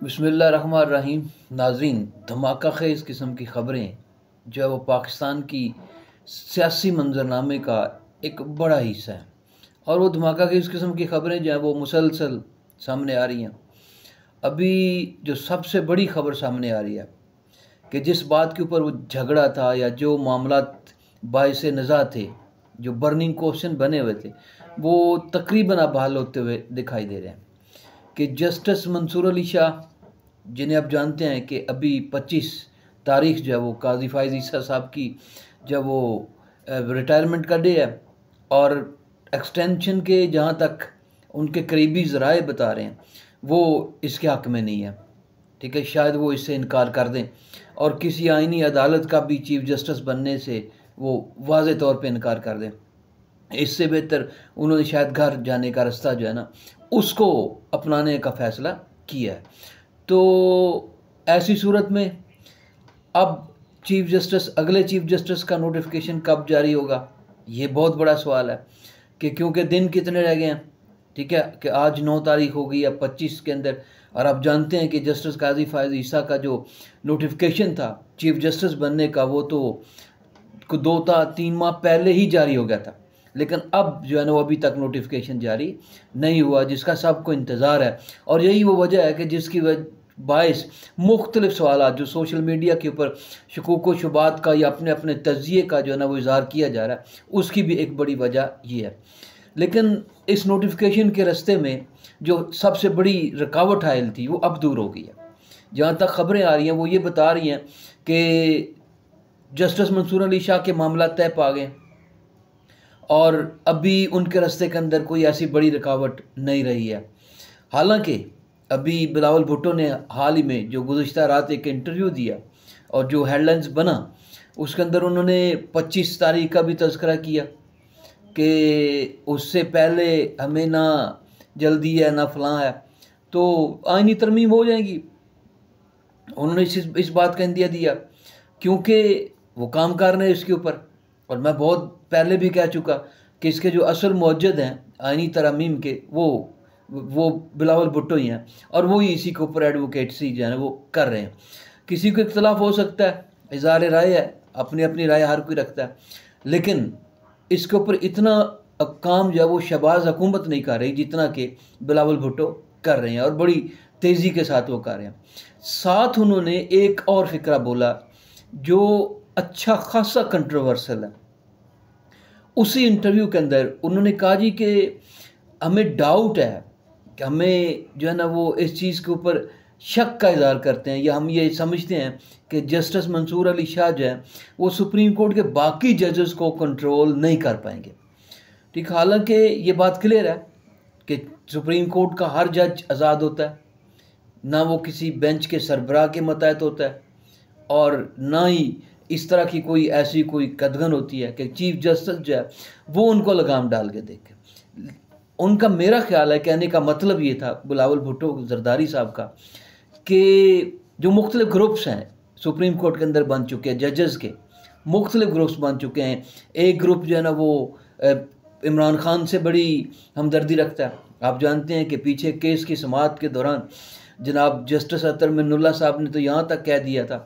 बिस्मिल्लाहिर्रहमानिर्रहीम। नाज़रीन, धमाका खेज़ किस्म की ख़बरें जो है वो पाकिस्तान की सियासी मंजरनामे का एक बड़ा हिस्सा है, और वो धमाका खेज़ किस्म की ख़बरें जो हैं वो मुसलसल सामने आ रही हैं। अभी जो सबसे बड़ी ख़बर सामने आ रही है कि जिस बात के ऊपर वो झगड़ा था या जो मामलात बाइस निज़ा थे, जो बर्निंग क्वेश्चन बने हुए थे, वो तकरीबन अब हल होते हुए दिखाई दे रहे हैं कि जस्टिस मंसूर अली शाह, जिन्हें आप जानते हैं कि अभी 25 तारीख जो है वो काजी फाइज ईसा साहब की जब वो रिटायरमेंट का डे है, और एक्सटेंशन के जहाँ तक उनके करीबी ज़राए बता रहे हैं वो इसके हक़ में नहीं है। ठीक है, शायद वो इससे इनकार कर दें और किसी आइनी अदालत का भी चीफ जस्टिस बनने से वो वाज़े तौर पे इनकार कर दें। इससे बेहतर उन्होंने शायद घर जाने का रास्ता जो है ना उसको अपनाने का फ़ैसला किया है। तो ऐसी सूरत में अब अगले चीफ जस्टिस का नोटिफिकेशन कब जारी होगा, ये बहुत बड़ा सवाल है कि क्योंकि दिन कितने रह गए हैं। ठीक है कि आज 9 तारीख हो गई है 25 के अंदर, और आप जानते हैं कि जस्टिस काजी फायज़ ईसा का जो नोटिफिकेशन था चीफ जस्टिस बनने का वो तो 2-3 माह पहले ही जारी हो गया था, लेकिन अब जो है ना वो अभी तक नोटिफिकेशन जारी नहीं हुआ, जिसका सबको इंतज़ार है। और यही वो वजह है कि जिसकी बायस मुख्तलिफ सवाल जो सोशल मीडिया के ऊपर शकूक व शुबात का या अपने अपने तज्ज़िये का जो है ना वो इज़हार किया जा रहा है, उसकी भी एक बड़ी वजह ये है। लेकिन इस नोटिफिकेशन के रास्ते में जो सबसे बड़ी रुकावट हायल थी वो अब दूर हो गई है। जहाँ तक ख़बरें आ रही हैं वो ये बता रही हैं कि जस्टिस मंसूर अली शाह के मामला तय पा गए और अभी उनके रास्ते के अंदर कोई ऐसी बड़ी रुकावट नहीं रही है। हालांकि अभी बिलावल भुट्टो ने हाल ही में जो गुज़िश्ता रात एक इंटरव्यू दिया और जो हेडलाइंस बना उसके अंदर उन्होंने 25 तारीख का भी तज़किरा किया कि उससे पहले हमें ना जल्दी है ना फलां है, तो आईनी तरमीम हो जाएगी। उन्होंने इस बात का इंदिया दिया क्योंकि वो काम कर रहे हैं इसके ऊपर, और मैं बहुत पहले भी कह चुका कि इसके जो असल मौजद हैं आईनी तरमीम के वो बिलावल भुट्टो ही हैं, और वो ही इसी के ऊपर एडवोकेटसी जो है ना वो कर रहे हैं। किसी को इख्तलाफ हो सकता है, इज़हार राय है, अपनी अपनी राय हर कोई रखता है, लेकिन इसके ऊपर इतना काम जो है वो शहबाज हुकूमत नहीं कर रही जितना कि बिलावल भुट्टो कर रहे हैं, और बड़ी तेज़ी के साथ वो कर रहे हैं। साथ उन्होंने एक और फ़िक्रा बोला जो अच्छा खासा कंट्रोवर्सल है। उसी इंटरव्यू के अंदर उन्होंने कहा जी कि हमें डाउट है कि हमें जो है ना वो इस चीज़ के ऊपर शक का इज़हार करते हैं, या हम ये समझते हैं कि जस्टिस मंसूर अली शाह जो है वो सुप्रीम कोर्ट के बाकी जजेस को कंट्रोल नहीं कर पाएंगे। ठीक, हालांकि ये बात क्लियर है कि सुप्रीम कोर्ट का हर जज आज़ाद होता है, ना वो किसी बेंच के सरबराह के मतहत होता है, और ना ही इस तरह की कोई ऐसी कोई कदगन होती है कि चीफ जस्टिस जो है वो उनको लगाम डाल के देखे। उनका, मेरा ख्याल है, कहने का मतलब ये था बिलावल भुट्टो जरदारी साहब का कि जो मुख्तलिफ ग्रुप्स हैं सुप्रीम कोर्ट के अंदर बन चुके हैं, जजेस के मुख्तलिफ ग्रुप्स बन चुके हैं। एक ग्रुप जो है ना वो इमरान खान से बड़ी हमदर्दी रखता है। आप जानते हैं कि पीछे केस की समाअत के दौरान जनाब जस्टिस अतर मिन्नुल्लाह साहब ने तो यहाँ तक कह दिया था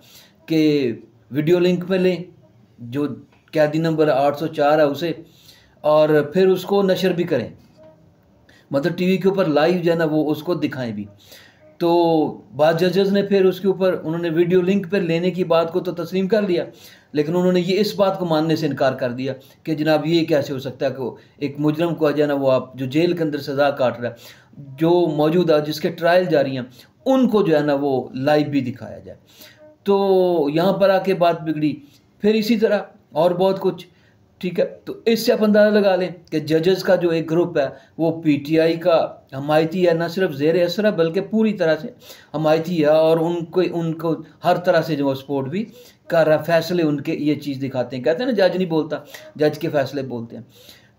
कि वीडियो लिंक में लें जो कैदी नंबर 804 है उसे, और फिर उसको नशर भी करें, मतलब टीवी के ऊपर लाइव जो है ना वो उसको दिखाएं भी। तो बाद जजेस ने फिर उसके ऊपर उन्होंने वीडियो लिंक पर लेने की बात को तो तस्लीम कर लिया, लेकिन उन्होंने ये इस बात को मानने से इनकार कर दिया कि जनाब ये कैसे हो सकता है कि एक मुजरम को जो है ना वो आप जो जेल के अंदर सज़ा काट रहा है, जो मौजूदा जिसके ट्रायल जारी हैं, उनको जो है ना वो लाइव भी दिखाया जाए। तो यहाँ पर आके बात बिगड़ी। फिर इसी तरह और बहुत कुछ। ठीक है, तो इससे आप अंदाज़ा लगा लें कि जजेस का जो एक ग्रुप है वो पीटीआई का हमायती है, ना सिर्फ ज़ेर असर है बल्कि पूरी तरह से हमायती है, और उनको हर तरह से जो वो सपोर्ट भी कर रहा है। फैसले उनके ये चीज़ दिखाते हैं, कहते हैं ना जज नहीं बोलता, जज के फैसले बोलते हैं।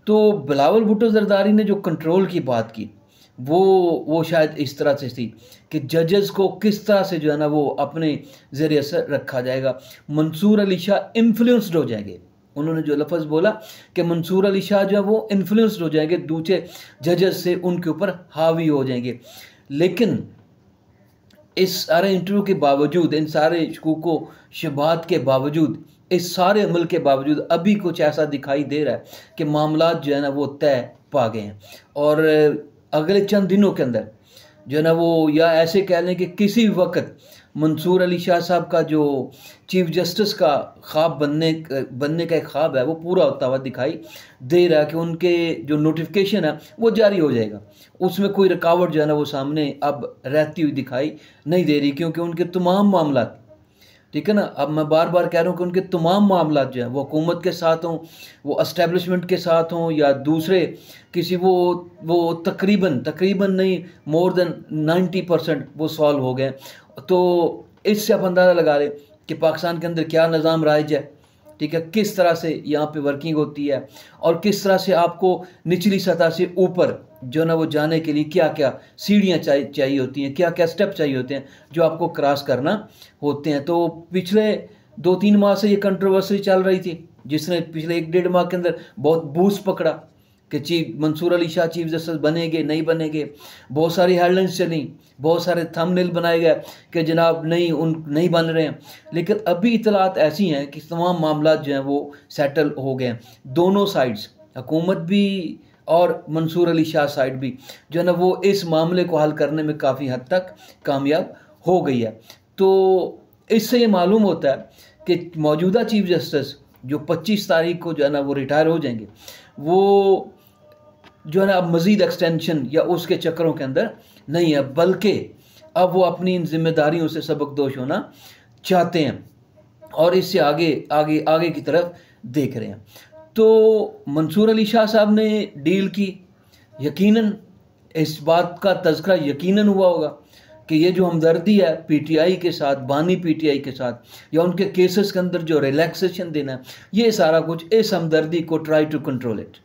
तो बिलावल भुट्टो जरदारी ने जो कंट्रोल की बात की वो शायद इस तरह से थी कि जजेस को किस तरह से जो है ना वो अपने ज़ेर असर रखा जाएगा। मंसूर अली शाह इन्फ्लुएंस्ड हो जाएंगे। उन्होंने जो लफ्ज़ बोला कि मंसूर अली शाह जो है वो इन्फ्लुएंस्ड हो जाएंगे, दूसरे जजेस से उनके ऊपर हावी हो जाएंगे। लेकिन इस सारे इंटरव्यू के बावजूद, इन सारे शकूको शुबहात के बावजूद, इस सारे अमल के बावजूद अभी कुछ ऐसा दिखाई दे रहा है कि मामलात जो है ना वो तय पा गए हैं। और अगले चंद दिनों के अंदर जो है ना वो, या ऐसे कह लें कि किसी वक्त मंसूर अली शाह साहब का जो चीफ जस्टिस का ख्वाब बनने का एक ख्वाब है वो पूरा होता हुआ दिखाई दे रहा है कि उनके जो नोटिफिकेशन है वो जारी हो जाएगा। उसमें कोई रुकावट जो है ना वो सामने अब रहती हुई दिखाई नहीं दे रही, क्योंकि उनके तमाम मामला, ठीक है ना, अब मैं बार बार कह रहा हूँ कि उनके तमाम मामला जो हैं वो हुकूमत के साथ हों, वो एस्टेब्लिशमेंट के साथ हों, या दूसरे किसी वो तकरीबन नहीं, मोर देन 90% वो सॉल्व हो गए। तो इससे आप अंदाज़ा लगा लें कि पाकिस्तान के अंदर क्या निज़ाम राइज है, ठीक है, किस तरह से यहाँ पे वर्किंग होती है, और किस तरह से आपको निचली सतह से ऊपर जो ना वो जाने के लिए क्या क्या सीढ़ियाँ चाहिए होती हैं, क्या क्या स्टेप चाहिए होते हैं जो आपको क्रॉस करना होते हैं। तो पिछले 2-3 माह से ये कंट्रोवर्सी चल रही थी, जिसने पिछले 1-1.5 माह के अंदर बहुत बूस्ट पकड़ा कि chief Mansoor Ali Shah chief justice बनेंगे नहीं बनेंगे। बहुत सारी हेडलाइंस चली, बहुत सारे थंबनेल बनाए गए कि जनाब नहीं बन रहे हैं। लेकिन अभी इतलात ऐसी हैं कि तमाम मामला जो हैं वो सेटल हो गए हैं। दोनों साइड्स, हुकूमत भी और मंसूर अली शाह साइड भी जो है ना वो इस मामले को हल करने में काफ़ी हद तक कामयाब हो गई है। तो इससे ये मालूम होता है कि मौजूदा चीफ जस्टिस जो 25 तारीख को जो है ना वो रिटायर हो जाएंगे, वो जो है ना अब मज़ीद एक्सटेंशन या उसके चक्करों के अंदर नहीं है, बल्कि अब वो अपनी इन जिम्मेदारियों से सबकदोश होना चाहते हैं और इससे आगे की तरफ देख रहे हैं। तो मंसूर अली शाह साहब ने डील की, यकीनन इस बात का तज़किरा यकीनन हुआ होगा कि ये जो हमदर्दी है पीटीआई के साथ, बानी पीटीआई के साथ, या उनके केसेस के अंदर जो रिलैक्सेशन देना है, ये सारा कुछ इस हमदर्दी को ट्राई टू कंट्रोल इट,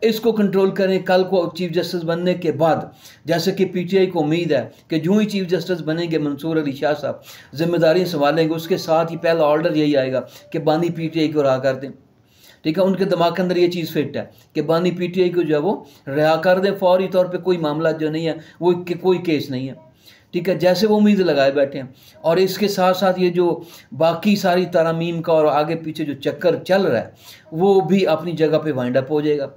इसको कंट्रोल करें। कल को चीफ जस्टिस बनने के बाद, जैसे कि पीटीआई को उम्मीद है कि जो ही चीफ जस्टिस बनेंगे मंसूर अली शाह साहब जिम्मेदारी संभालेंगे, उसके साथ ही पहला ऑर्डर यही आएगा कि बानी पीटीआई को रहा कर दें। ठीक है, उनके दिमाग के अंदर ये चीज़ फिट है कि बानी पीटीआई को जो है वो रिहा कर दें फौरी तौर पे, कोई मामला जो नहीं है वो कोई केस नहीं है। ठीक है, जैसे वो उम्मीद लगाए बैठे हैं। और इसके साथ साथ ये जो बाकी सारी तरामीम का और आगे पीछे जो चक्कर चल रहा है वो भी अपनी जगह पे वाइंड अप हो जाएगा।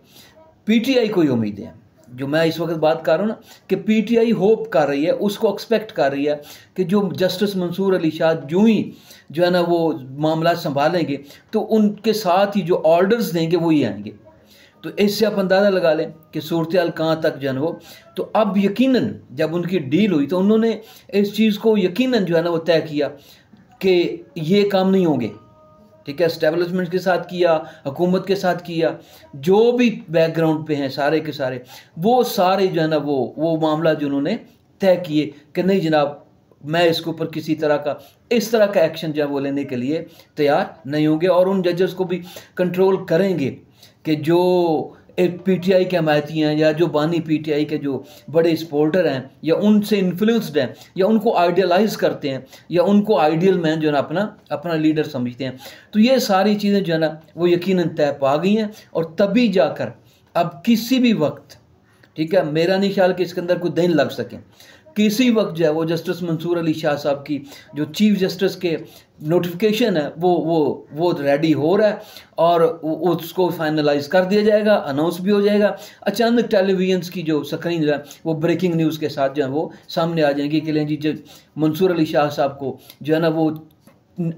पीटीआई को ही उम्मीदें हैं, जो मैं इस वक्त बात कर रहा हूँ ना, कि पीटीआई होप कर रही है, उसको एक्सपेक्ट कर रही है कि जो जस्टिस मंसूर अली शाह जो ही जो है ना वो मामला संभालेंगे तो उनके साथ ही जो ऑर्डर्स देंगे वो ही आएंगे। तो इससे आप अंदाज़ा लगा लें कि सूरत हाल कहाँ तक जो है वो। तो अब यकीनन जब उनकी डील हुई तो उन्होंने इस चीज़ को यकीनन जो है ना वो तय किया कि ये काम नहीं होंगे। ठीक है, एस्टेब्लिशमेंट के साथ किया, हुकूमत के साथ किया, जो भी बैकग्राउंड पे हैं सारे के सारे, वो सारे जो है ना वो मामला जो उन्होंने तय किए कि नहीं जनाब, मैं इसके ऊपर किसी तरह का इस तरह का एक्शन जो है वो लेने के लिए तैयार नहीं होंगे। और उन जजेस को भी कंट्रोल करेंगे कि जो एक पीटीआई के हमायती हैं या जो बानी पीटीआई के जो बड़े सपोर्टर हैं या उनसे इन्फ्लुएंस्ड हैं या उनको आइडियलाइज करते हैं या उनको आइडियल मैन जो है ना अपना लीडर समझते हैं। तो ये सारी चीज़ें जो है ना वो यकीनन तय पा गई हैं। और तभी जाकर अब किसी भी वक्त, ठीक है, मेरा नहीं ख्याल कि इसके अंदर कोई दिन लग सके, किसी वक्त जो है वो जस्टिस मंसूर अली शाह साहब की जो चीफ जस्टिस के नोटिफिकेशन है वो रेडी हो रहा है और उसको फाइनलाइज कर दिया जाएगा, अनाउंस भी हो जाएगा। अचानक टेलीविजन की जो स्क्रीन है वो ब्रेकिंग न्यूज़ के साथ जो है वो सामने आ जाएंगी कि लें जी मंसूर अली शाह साहब को जो है ना वो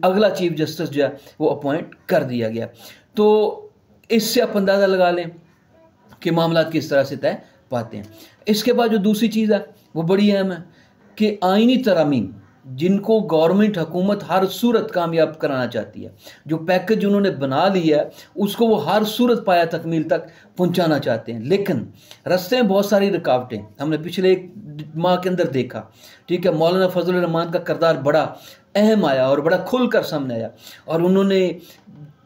अगला चीफ जस्टिस जो है वो अपॉइंट कर दिया गया। तो इससे आप अंदाज़ा लगा लें कि मामला किस तरह से तय पाते हैं। इसके बाद जो दूसरी चीज़ है वो बड़ी अहम है कि आइनी तरामीम जिनको गवर्नमेंट हुकूमत हर सूरत कामयाब कराना चाहती है, जो पैकेज उन्होंने बना लिया है उसको वो हर सूरत पाया तकमील तक पहुंचाना चाहते हैं। लेकिन रास्ते में बहुत सारी रुकावटें हमने पिछले 1 माह के अंदर देखा। ठीक है, मौलाना फजल रहमान का किरदार बड़ा अहम आया और बड़ा खुलकर सामने आया और उन्होंने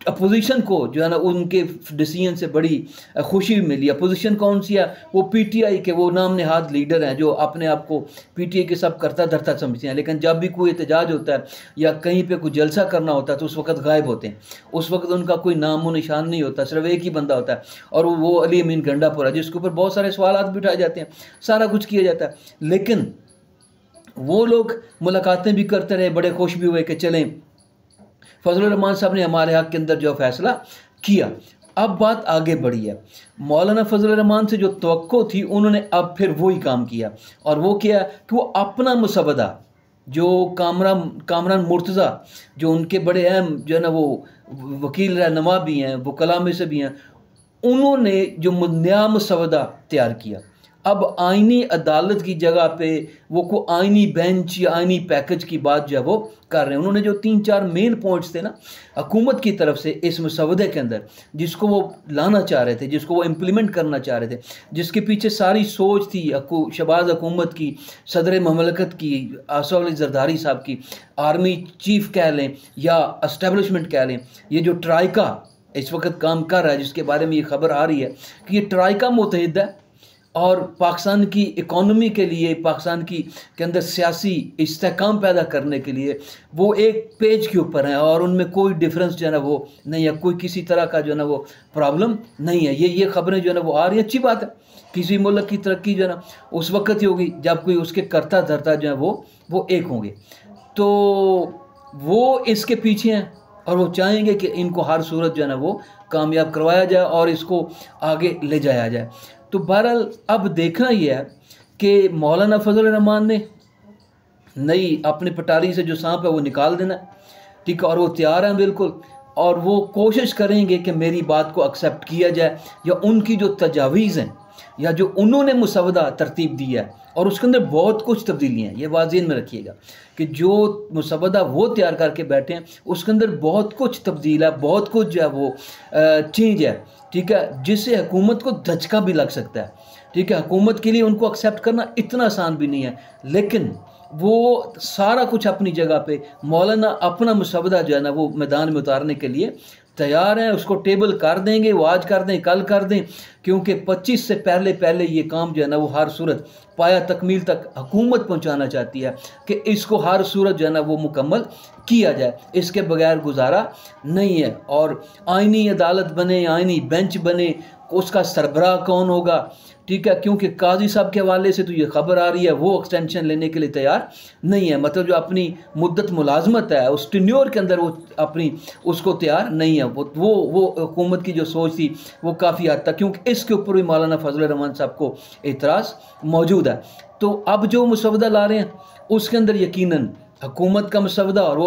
अपोजिशन को जो है ना उनके डिसीजन से बड़ी खुशी मिली। अपोजिशन कौन सी है? वो पीटीआई के वो नाम नहाद लीडर हैं जो अपने आप को पीटीआई के सब करता धरता समझते हैं, लेकिन जब भी कोई एहतजाज होता है या कहीं पे कोई जलसा करना होता है तो उस वक्त गायब होते हैं। उस वक्त उनका कोई नाम व निशान नहीं होता, सिर्फ एक ही बंदा होता है और वो अली अमीन गंडापुरा, जिसके ऊपर बहुत सारे सवाल भी उठाए जाते हैं, सारा कुछ किया जाता है। लेकिन वो लोग मुलाकातें भी करते रहे, बड़े खुश भी हुए कि चलें फजलुर रहमान साहब ने हमारे हक़ के अंदर जो फैसला किया। अब बात आगे बढ़ी है, मौलाना फजलुर रहमान से जो तवक्को थी उन्होंने अब फिर वही काम किया, और वो किया कि वो अपना मुसवदा जो कामरान मुर्तज़ा जो उनके बड़े अहम जो है ना वो वकील रहनुमा भी हैं, वो कलाम से भी हैं, उन्होंने जो नया मुसवदा तैयार किया। अब आइनी अदालत की जगह पे वो को आइनी बेंच या आइनी पैकेज की बात जो है वो कर रहे हैं। उन्होंने जो 3-4 मेन पॉइंट्स थे ना हुकूमत की तरफ से इस मसवदे के अंदर, जिसको वो लाना चाह रहे थे, जिसको वो इम्प्लीमेंट करना चाह रहे थे, जिसके पीछे सारी सोच थी शहबाज हुकूमत की, सदर ममलकत की, आसिफ अली जरदारी साहब की, आर्मी चीफ कह लें या एस्टेब्लिशमेंट कह लें, ये जो ट्राइका इस वक्त काम कर रहा है, जिसके बारे में ये खबर आ रही है कि ये ट्राइका मुतहद है और पाकिस्तान की इकॉनमी के लिए, पाकिस्तान की के अंदर सियासी इस्तेहकाम पैदा करने के लिए वो एक पेज के ऊपर हैं, और उनमें कोई डिफरेंस जो है ना वो नहीं है, कोई किसी तरह का जो है ना वो प्रॉब्लम नहीं है। ये खबरें जो है ना वो आ रही हैं, अच्छी बात है। किसी मुल्क की तरक्की जो है ना उस वक्त ही होगी जब कोई उसके करता धरता जो है वो एक होंगे। तो वो इसके पीछे हैं और वो चाहेंगे कि इनको हर सूरत जो है ना वो कामयाब करवाया जाए और इसको आगे ले जाया जाए। तो बहरहाल अब देखना यह है कि मौलाना फजलुर रहमान ने नई अपनी पटारी से जो सांप है वो निकाल देना, ठीक है, और वो तैयार हैं बिल्कुल, और वो कोशिश करेंगे कि मेरी बात को एक्सेप्ट किया जाए, या उनकी जो तजावीज़ हैं या जो उन्होंने मुसवदा तरतीब दिया है, और उसके अंदर बहुत कुछ तब्दीलियाँ हैं। ये वाज़ेन में रखिएगा कि जो मुसवदा वो तैयार करके बैठे हैं उसके अंदर बहुत कुछ तब्दील है, बहुत कुछ जो है वो चेंज है, ठीक है, जिससे हुकूमत को धचका भी लग सकता है, ठीक है। हुकूमत के लिए उनको एक्सेप्ट करना इतना आसान भी नहीं है, लेकिन वो सारा कुछ अपनी जगह पे मौलाना अपना मुसवदा जो है ना वो मैदान में उतारने के लिए तैयार हैं। उसको टेबल कर देंगे, वो आज कर दें, कल कर दें, क्योंकि 25 से पहले ये काम जो है ना वो हर सूरत पाया तकमील तक हुकूमत पहुंचाना चाहती है कि इसको हर सूरत जो है ना वो मुकम्मल किया जाए, इसके बगैर गुजारा नहीं है। और आइनी अदालत बने, आइनी बेंच बने, उसका सरबराह कौन होगा, ठीक है, क्योंकि काजी साहब के हवाले से तो ये खबर आ रही है वो एक्सटेंशन लेने के लिए तैयार नहीं है, मतलब जो अपनी मुद्दत मुलाजमत है उस टेन्योर के अंदर वो अपनी उसको तैयार नहीं है। वो हुकूमत की जो सोच थी वो काफ़ी हद तक, क्योंकि इसके ऊपर भी मौलाना फजलुर रहमान साहब को एतराज़ मौजूद है। तो अब जो मुसवदा ला रहे हैं उसके अंदर यकीनन हुकूमत का मुसवदा और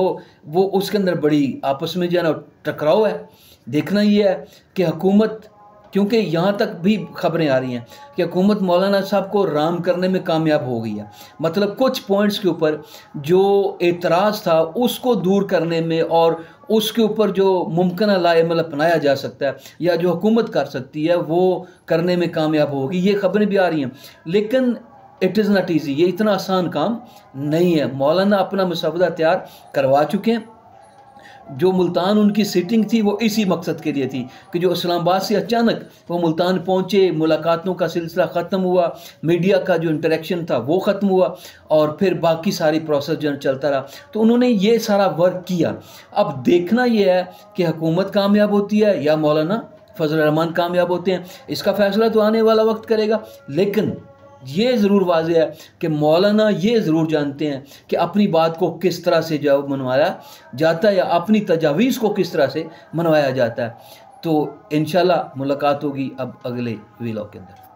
वो उसके अंदर बड़ी आपस में जो है ना टकराव है। देखना ये है कि हुकूमत, क्योंकि यहाँ तक भी खबरें आ रही हैं कि हुकूमत मौलाना साहब को राम करने में कामयाब हो गई है, मतलब कुछ पॉइंट्स के ऊपर जो एतराज़ था उसको दूर करने में, और उसके ऊपर जो मुमकिन लाएमल अपनाया जा सकता है या जो हुकूमत कर सकती है वो करने में कामयाब होगी। ये खबरें भी आ रही हैं, लेकिन इट इज़ नॉट ईजी, ये इतना आसान काम नहीं है। मौलाना अपना मुसवदा तैयार करवा चुके हैं। जो मुल्तान उनकी सिटिंग थी वो इसी मकसद के लिए थी कि जो इस्लामाबाद से अचानक वो मुल्तान पहुँचे, मुलाकातों का सिलसिला ख़त्म हुआ, मीडिया का जो इंटरेक्शन था वो ख़त्म हुआ, और फिर बाकी सारी प्रोसेस जो चलता रहा, तो उन्होंने ये सारा वर्क किया। अब देखना ये है कि हुकूमत कामयाब होती है या मौलाना फजलुर रहमान कामयाब होते हैं, इसका फ़ैसला तो आने वाला वक्त करेगा। लेकिन ये ज़रूर वाज़ेह है कि मौलाना ये ज़रूर जानते हैं कि अपनी बात को किस तरह से जो मनवाया जाता है या अपनी तजावीज़ को किस तरह से मनवाया जाता है। तो इंशाल्लाह मुलाकात होगी अब अगले व्लॉग के अंदर।